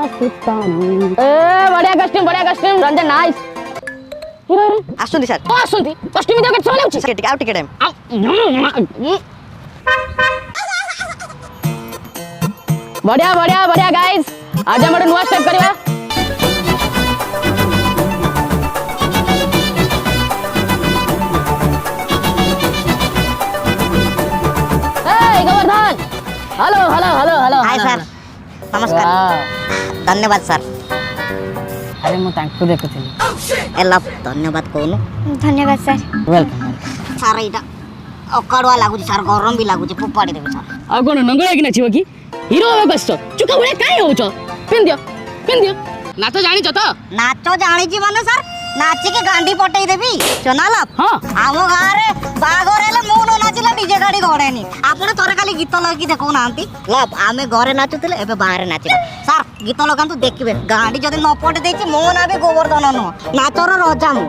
मस्तानी ए बढ़िया costume Ranjan nice hero आसुंदी सर ओ आसुंती कस्ट्यूम दे के चले उची सर टिके टाइम बढ़िया गाइस आज हम नुआ स्टेप करवा ए गोवर्धन हेलो हाय सर नमस्कार धन्यवाद सर अरे मु तांको देखुଥିଲି एला धन्यवाद कोनु धन्यवाद सर वेलकम सर एटा अकाडवा लागुची सर गरम भी लागुची पुपाडी देबे सर आ कोन नंगळा कि नाचिबो कि हीरो होबे बसछ चुका बळे काय होउछ पिन दियो नाच जानिछ त नाच जानिची माने सर नाची के गांडी पटई देबी चनाला हां आमो गारे बागरेले मु न नाचिला डीजे गाडी गडेनी आपण तोरे खाली गीत लगी देखौ नांती लब आमे घरे नाचुतले एबे बाहर नाचिबा सर गीत लगांतु देखिबे गांडी जदी न पटे देछि मो ना बे गोवर्धन न नाचर रजा मु